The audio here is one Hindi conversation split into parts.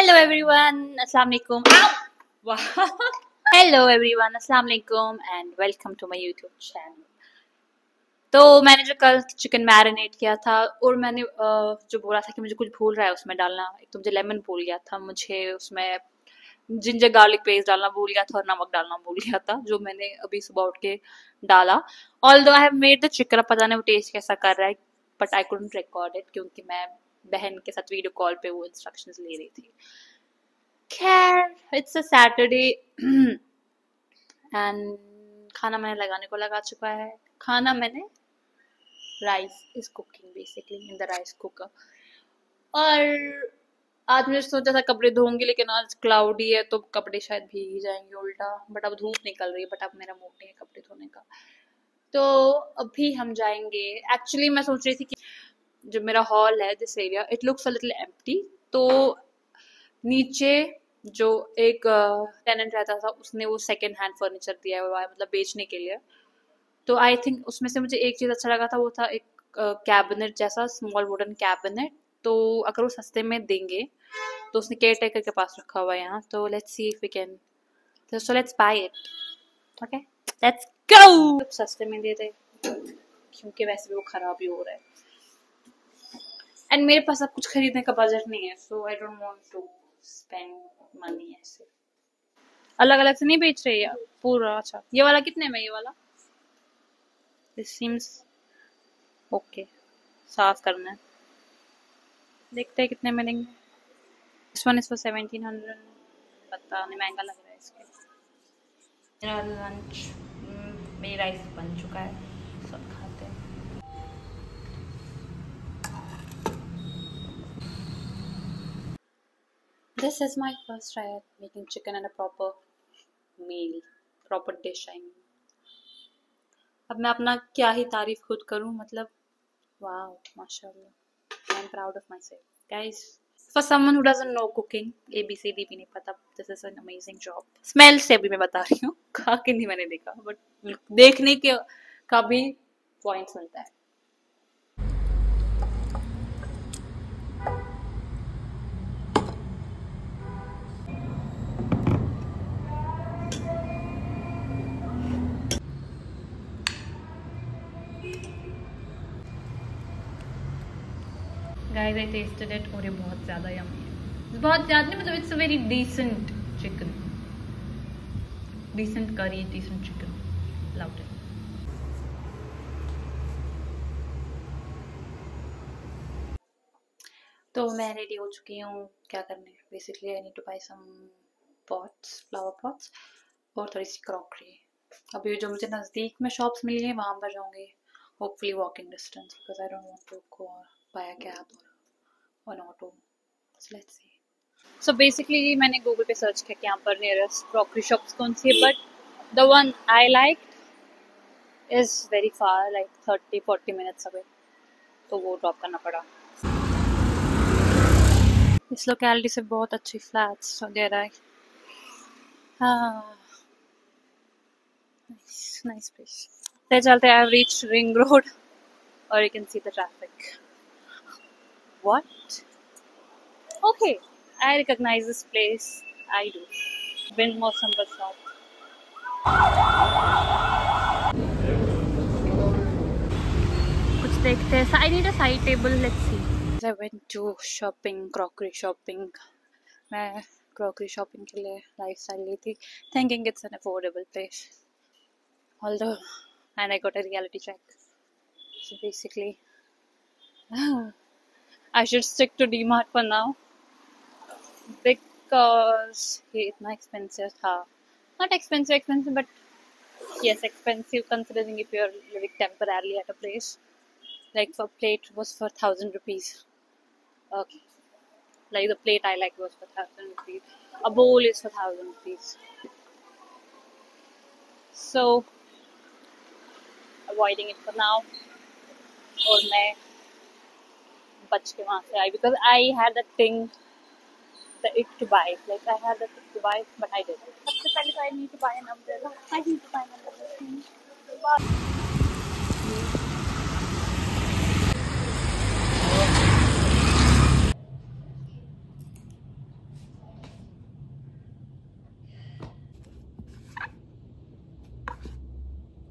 Hello everyone, Assalamualaikum. Wow. Hello everyone, Assalamualaikum and welcome to my YouTube channel. तो मैंने जो कल चिकन मैरिनेट किया था और मैंने जो बोला था कि मुझे कुछ भूल रहा है उसमें डालना, एक तो मुझे लेमन भूल गया था, मुझे उसमें जिंजर गार्लिक पेस्ट डालना भूल गया था और नमक डालना भूल गया था, जो मैंने अभी सुबह उठ के डाला. Although I have made the chicken, पता नहीं वो टेस्ट कैसा कर रहा है, but I couldn't record it क्योंकि मैं बहन के साथ वीडियो कॉल पे वो इंस्ट्रक्शंस ले रही थी. खैर, इट्स अ सैटरडे एंड खाना मैंने लगाने को लगा चुका है. खाना मैंने rice is cooking basically in the rice cooker. और आज मैंने सोचा था कपड़े धोऊंगी, लेकिन आज क्लाउडी है तो कपड़े शायद भीग ही जाएंगे उल्टा. बट अब धूप निकल रही है, बट अब मेरा मूड नहीं है कपड़े धोने का. तो अभी हम जाएंगे. एक्चुअली मैं सोच रही थी कि जो मेरा हॉल है, this area, it looks a little empty. तो नीचे जो एक टेनेंट रहता था उसने वो सेकेंड हैंड फर्नीचर दिया हुआ है, मतलब बेचने के लिए. तो आई थिंक उसमें से मुझे एक चीज़ अच्छा लगा था, वो था एक कैबिनेट जैसा, स्मॉल वुडन कैबिनेट. तो अगर वो सस्ते में देंगे तो उसने केयर टेकर के पास रखा हुआ है यहाँ. तो let's see if we can, so let's buy it. Okay, let's go. सस्ते में दे दे क्योंकि वैसे भी वो खराब ही हो रहा है एंड मेरे पास अब कुछ खरीदने का बजट नहीं है, so I don't want to spend money. ऐसे अलग अलग से नहीं बेच रहे यार पूरा. अच्छा, ये वाला कितने में? ये वाला दिस सीम्स ओके. साफ करना है, देखते हैं कितने में देंगे. This one is for 1700. पता नहीं, महंगा लग रहा है इसके. मेरा लंच, मेरा राइस बन चुका है, सब खाते हैं. This is my first try at making chicken and a proper meal, proper dish. I mean, अब मैं अपना क्या ही तारीफ खुद करूं, मतलब wow, माशाल्लाह. I'm proud of myself, guys. For someone who doesn't know cooking, ABCD भी नहीं पता, this is an amazing job. Smell से अभी मैं बता रही हूँ, खा के नहीं मैंने देखा, but देखने के का भी points मिलता है. Guys, I tasted it और ये बहुत ज़्यादा यम्मी है. बहुत ज़्यादा नहीं, मतलब it's a very decent chicken, decent curry, decent chicken. Loved it. तो मैं रेडी हो चुकी हूँ. क्या करने, basically I need to buy some pots, flower pots और थोड़ी सी क्रॉकरी. अभी जो मुझे नज़दीक में शॉप्स मिली हैं वहाँ पर जाऊँगी, hopefully walking distance, because I don't want to go by a cab और an auto. So let's see. So basically मैंने गूगल पे सर्च किया कि यहाँ पर नियरेस्ट क्रॉकरी शॉप्स कौन सी है, but the one I like is very far, like 30-40 minutes away. तो वो ड्रॉप करना पड़ा. इस लोकेलिटी से बहुत अच्छी फ्लैट्स दे रहा है. हाँ, नाइस प्लेस. ले चलते हैं. I have reached ring road और you can see the traffic. What? Okay, I recognize this place. I do. Bin मौसम बरसात. कुछ देखते हैं. I need a side table. Let's see. I went to shopping, crockery shopping. मैं crockery shopping के लिए lifestyle ली थी, thinking it's an affordable place. Although, and I got a reality check. So basically, I should stick to DMart for now because ये इतना expensive था. Not expensive, but yes, expensive considering if you're living temporarily at a place. Like for plate was for 1,000 rupees. Okay, like the plate I like was for 1,000 rupees. A bowl is for 1,000 rupees. So avoiding it for now. और मैं बच के वहाँ से आई because I had that thing, the itch to buy. Like I had that itch to buy, but I didn't. सबसे पहले तो I need to buy an umbrella. I need to buy an umbrella.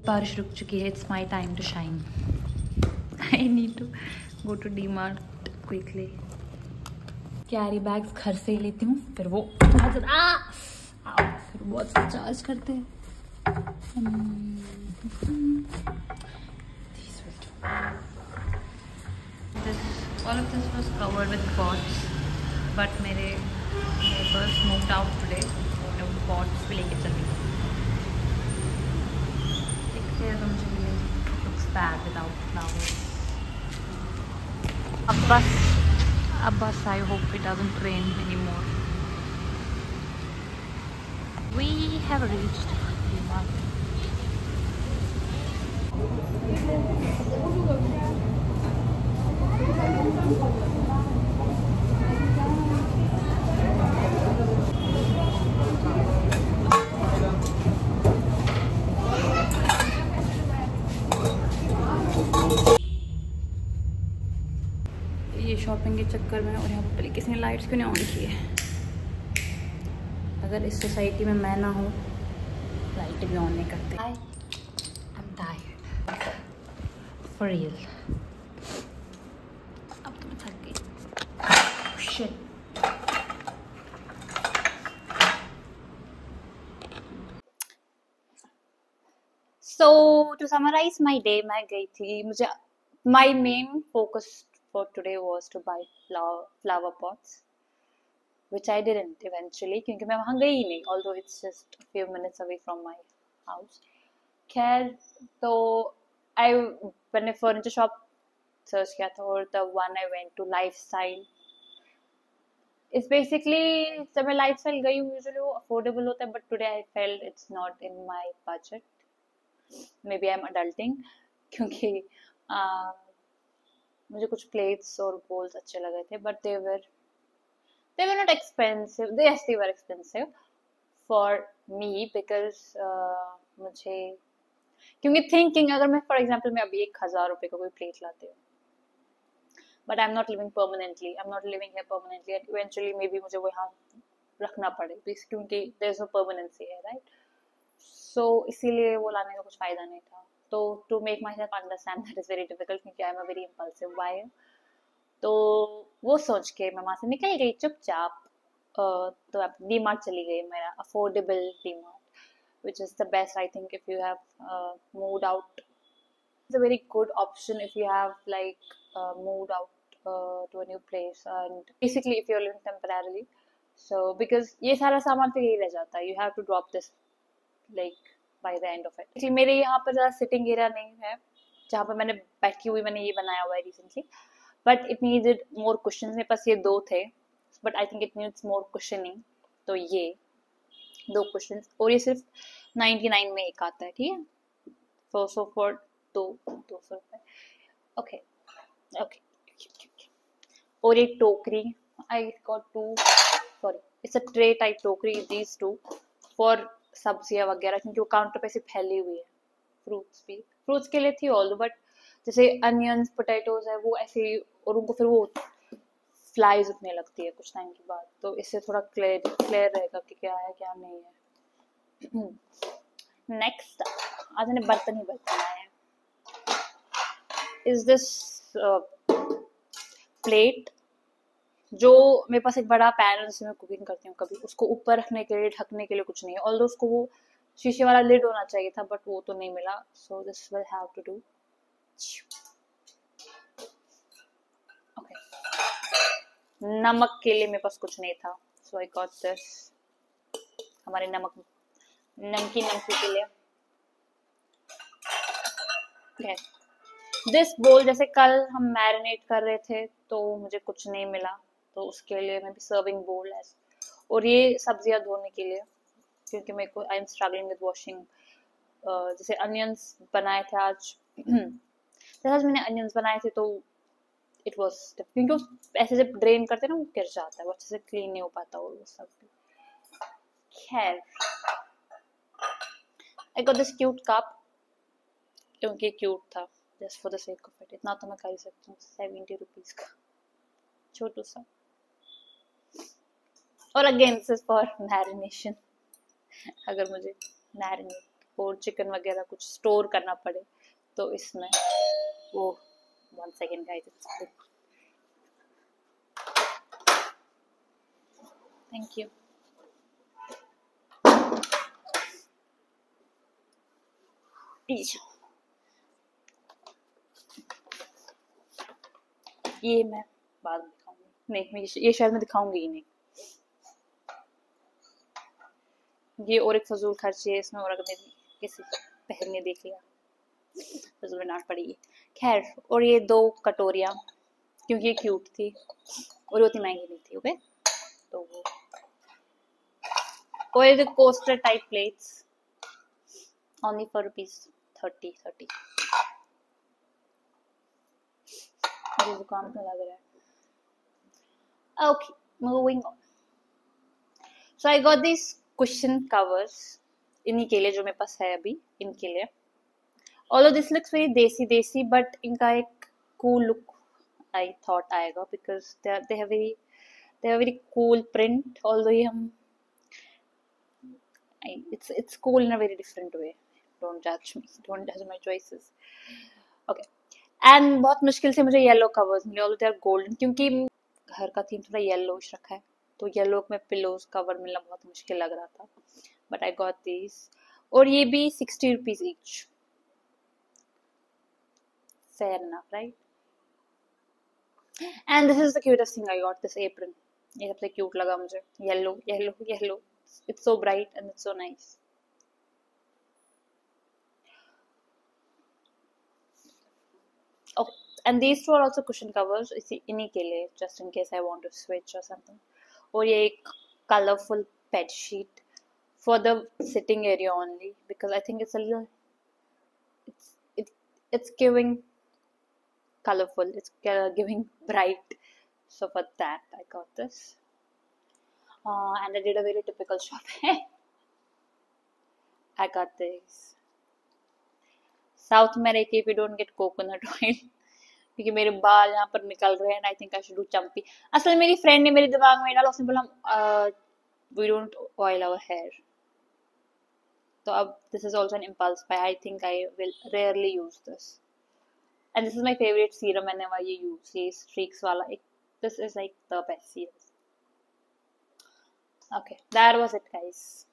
बारिश रुक चुकी है. It's my time to shine. I need to go to D Mart quickly. Carry bags घर से ही लेती हूँ, फिर वो फिर बहुत चार्ज करते हैं. All of this was covered with pots, but मेरे neighbors moved out today. मैं वो pots भी लेके चली. दिखते हैं तो मुझे ये looks bad without flowers. अब बस I hope it doesn't rain anymore. We have reached the market. ये शॉपिंग के चक्कर में, और यहाँ पर किसी ने लाइट्स क्यों नहीं ऑन की है. अगर इस सोसाइटी में मैं ना हूँ, लाइट भी ऑन नहीं करते. I am tired for real. अब तो मैं थक गई. Shit. So to summarize my day, मैं गई थी. मुझे my main focus for today was to buy flower pots, which I didn't eventually क्योंकि मैं वहाँ गई ही नहीं. Although it's just a few minutes away from my house. खैर, तो मैंने furniture shop search किया था, और the one I went to lifestyle. It's basically जब मैं lifestyle गई हूँ usually वो affordable होता है, but today I felt it's not in my budget. Maybe I'm adulting क्योंकि मुझे कुछ प्लेट्स और bowls अच्छे लगे थे, but they were not expensive. Yes, they were expensive for me because मुझे, क्योंकि thinking अगर मैं for example मैं अभी 1000 रुपए का कोई प्लेट लाती हूँ, but I'm not living permanently. I'm not living here permanently, and eventually maybe मुझे वो यहाँ रखना पड़े क्योंकि there's no permanency here, right? So इसीलिए वो लाने का कुछ फायदा नहीं था. तो to make myself understand that is very difficult क्योंकि I'm a very impulsive buyer. तो वो सोच के मैं वहाँ से निकल गई चुपचाप. तो अब डी मार्ट चली गई, मेरा affordable D mart, which is the best I think if you have moved out. It's a very good option if you have like moved out to a new place, and basically if you're living temporarily. So because ये सारा सामान फिर यही रह जाता है, you have to drop this like by the end of it. Actually मेरे यहाँ पर ज़्यादा sitting area नहीं है जहाँ पर मैंने बैठी हुई मैंने ये बनाया हुआ है recently, but it needed more cushions. मेरे पास ये 2 थे, but I think it needs more cushioning. तो ये 2 cushions, और ये सिर्फ 99 में एक आता है, ठीक है. So for 200 रुपए. Okay. और एक टोकरी, I got 2, sorry, it's a tray type टोकरी, these 2 for सब्जियां वगैरह, क्योंकि वो काउंटर पे से फैली हुई है. फ्रूट्स के लिए थी ऑल, बट जैसे अनियंस पोटैटोज है वो ऐसे, और उनको फिर वो फ्लाइज उठने लगती है कुछ टाइम के बाद, तो इससे थोड़ा क्लियर रहेगा कि क्या है क्या नहीं है. नेक्स्ट आज मैंने बर्तन बनाए हैं. इज दिस प्लेट, जो मेरे पास एक बड़ा पैन है जिसमें मैं कुकिंग करती हूँ कभी, उसको ऊपर रखने के लिए ढकने के लिए कुछ नहीं है. ऑल्दो उसको वो शीशे वाला लिड होना चाहिए था, बट वो तो नहीं मिला. So this will have to do. Okay, नमक के लिए मेरे पास कुछ नहीं था, सो आई गॉट दिस. हमारे नमकीन के लिए दिस बोल. जैसे कल हम मैरिनेट कर रहे थे तो मुझे कुछ नहीं मिला, तो उसके लिए मैं भी सर्विंग बोल है. और ये सब्जियां धोने के लिए, क्योंकि मेरे को I am struggling with washing. जैसे अनियंस बनाए थे आज जैसे आज मैंने अनियंस बनाए थे तो इट वॉज, क्योंकि ऐसे जब ड्रेन करते ना वो गिर जाता है, वो अच्छे से क्लीन नहीं हो पाता वो सब. खैर, I got this cute cup क्योंकि क्यूट था, just for the sake of it. इतना तो मैं कर ही सकती हूँ. 70 रुपीज का छोटू सा. और again this is for marination, अगर मुझे मैरिनेट और चिकन वगैरह कुछ स्टोर करना पड़े तो इसमें वो 1 सेकेंड गाइस, थैंक यू। ये मैं बाद में दिखाऊंगी, नहीं ये शायद मैं दिखाऊंगी ही नहीं। ये और एक फजूल खर्ची है इसमें, और अगर मेरी किसी बहन ने देख लिया तो तुम्हें डांट पड़ेगी। खैर, और ये 2 कटोरियाँ, क्योंकि ये क्यूट थी और उतनी महंगी नहीं थी। ओके, तो वो और the coaster type plates only for ₹30. मुझे जुकाम क्यों लग रहा है? Okay, moving on. So I got these cushion covers इन्हीं के लिए, जो मेरे पास है अभी इनके लिए। Although this looks very देसी but इनका एक cool look I thought आएगा because they have very cool print. Although ये हम it's cool in a very different way. Don't judge me. Don't judge my choices. Okay. And बहुत मुश्किल से मुझे येलो कवर्स मिले, ऑल्दो दे आर गोल्डन, क्योंकि घर का थीम थोड़ा येलोइश रखा है, तो येलो में पिलोज कवर मिलना बहुत मुश्किल लग रहा था, बट आई गॉट दिस। और ये भी ₹60 each, fair enough right. And this is the cutest thing I got, this apron. ये सबसे क्यूट लगा मुझे, yellow yellow yellow, it's so bright and it's so nice. Okay. And these 2 are also cushion covers इन्हीं के लिए, just in case I want to switch or something. और ये एक colorful bed sheet for the sitting area only, because I think it's a little it's giving colorful, it's giving bright, so for that I got this. And I did a very typical shopping. I got this. South में रह के if you don't get coconut oil, क्योंकि मेरे बाल यहाँ पर निकल रहे हैं, आई think I should do champi. असल में मेरी फ्रेंड ने मेरे दिमाग में डाला, उसने बोला we don't oil our hair, तो अब this is also an impulse buy, I think I will rarely use this, and this is my favourite serum, मैंने ये यूज, ये स्ट्रीक्स वाला, this is like the best serum. Okay, that was it guys,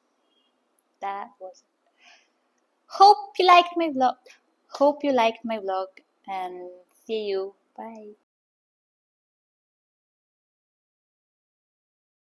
that was it. Hope you liked my vlog and see you, bye.